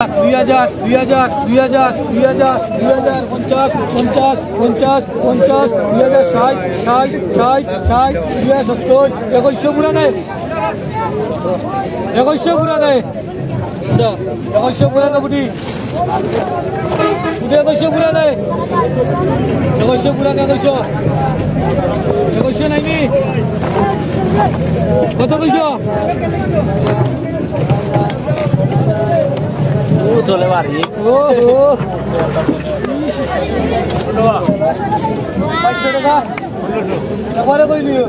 2000 2000 2000 2000 2000 50 50 50 50 2000 60 60 60 60 2000 70 2100 পুরা দেয় 2100 পুরা দেয় 2100 পুরা দেয় বুটি 2100 পুরা দেয় 2100 পুরা দেয় 2100 নাই নি কত কইছো চলে বাড়ি ও 500 টাকা এবারে কইলিও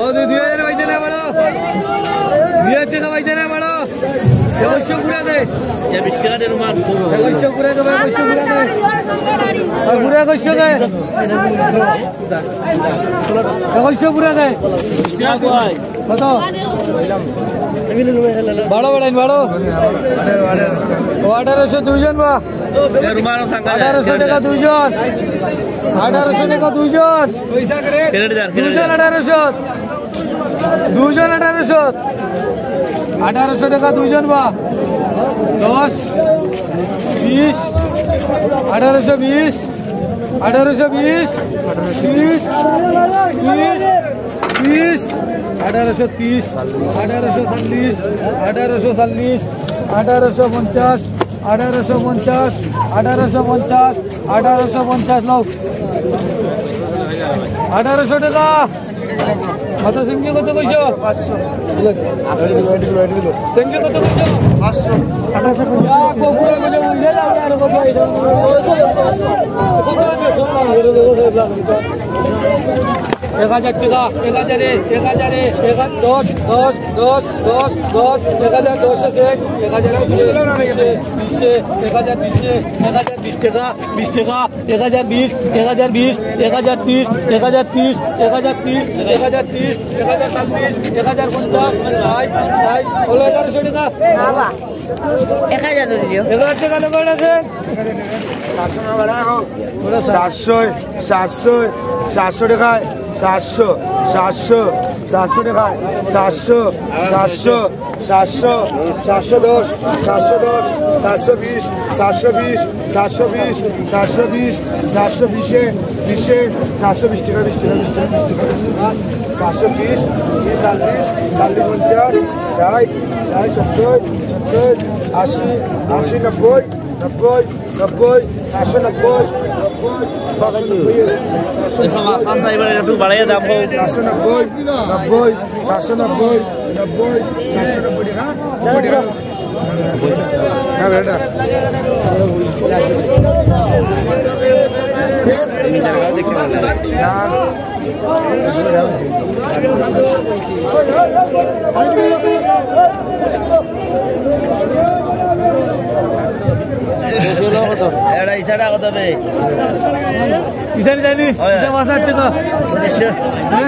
ও 2000 বাইতে না বড় 2000 টাকা বাইতে না বড় 2100 পুরা দে এ 20 টাকা দে রুমাল 2100 পুরা দে 2100 পুরা দে আর পুরা 2100 দে 2100 পুরা দে কত বাড়ো বাড়াইন বাড়ো 1800 দুইজন বা 1800 টাকা দুইজন 1800 টাকা দুইজন দুইজন 1800 দুইজন 1800 1800 টাকা দুইজন বা 10 20 1820 1820 30 30 30 1830 1840 1840 1850 1850 1850 1850 লোক 1800 টাকা কত সংখ্যা কত কইছো 500 সংখ্যা কত কইছো 500 1850 কোপুরা গলে উড়ে যাও আর কত এটা 1000 টাকা 1000 10 10 10 10 10 10 10 10 10 টাকা 20 টাকা 1020 1020 1030 1030 1030 1030 1040 1050 60 ওলে 1100 টাকা বাবা 1000 দিও 1000 টাকা লাগবে আছে 700 700 700 টাকা 700 700 700 টাকা 700 700 700 710 710 720 720 720 720 720 720 টাকা 20 টাকা 20 টাকা 20 টাকা 730 40 40 50 60 60 70 70 80 80 90 90 90 790 ইসানি জানি ইসা বাসার টাকা 810 3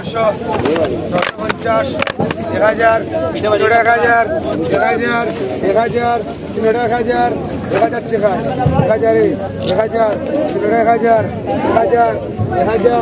900 50 1000 1000 1000 1000 1000 1000 টাকা 1000 1000 1000 1000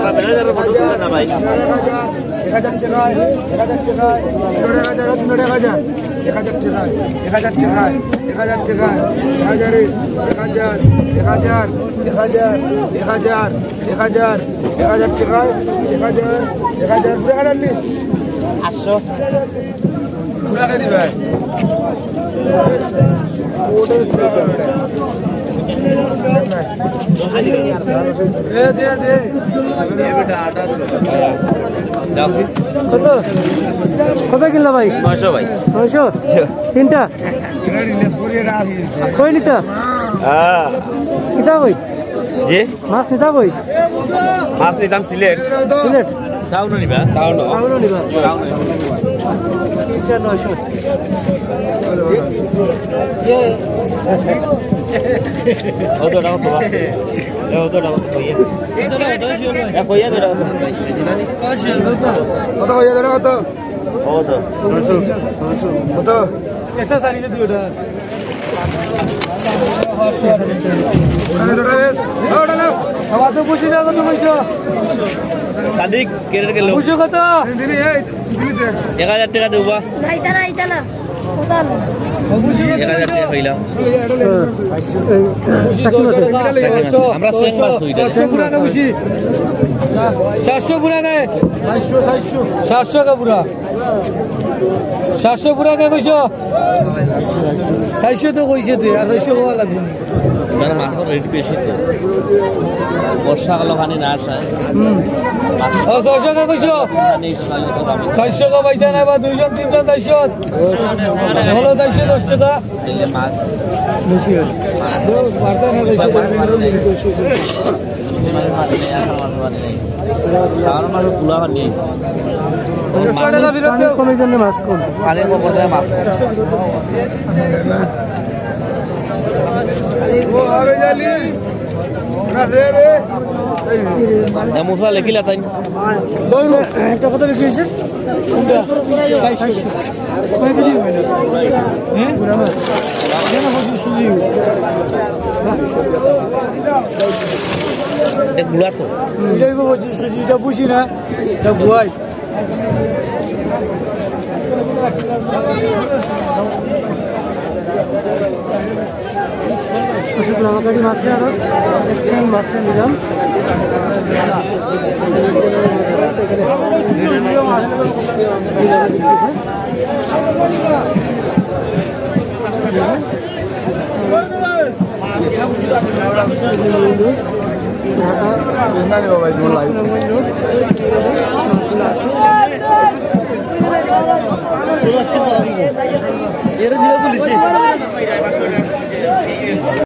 কত কিনলা ভাই? 900 ভাই। 900 তিনটা কই নিতা? কিতা কই জি মাছ নিতা কই? মাছ নিতাম সিলেট। সিলেট তাও নিবা? তাও নো। তাও নিবা? তাও নো। তিনটা 900 ওতো দাও তো। ওতো দাও তো কইয়া। কইয়া দাও। কত কইয়া দাও কত? ওতো। কত? এসা সারি দে দিওটা ওটা নাও খাওয়া তো বুঝি না কত পয়সা সাদিক কেটে গেল। বুঝো কত? দিদি এই দিদি দেখ 1000 টাকা দেবা। আইতা না কোথাল 1000 টাকা হইলা। আমরা সেম মাছ হইলা। 700 পুরা না বুঝি 700 পুরা কে 700 কা পুরা 700 পুরা কে কইছো 400 তো কইছে তুই আর 600 হওয়া লাগবে মানে মাছের রেট বেশি তো। বর্ষাকাল খানি না আসে। 600 কা কইছো 400 কা পাইতা না বা 200 300 400 হলো 410 টাকা মাছ বেশি বাড়তা না 400 টাকা বিরত কমে জন্য মাছ কম মশলা লেখিলা তাই একটা কথা বিক্রি হয়েছে গুড়া তো এটা বুঝি না এটা গুয়াই আমাকে মাছে আরো দেখছেন মাছে নিলাম এর দিয়ে বলিছি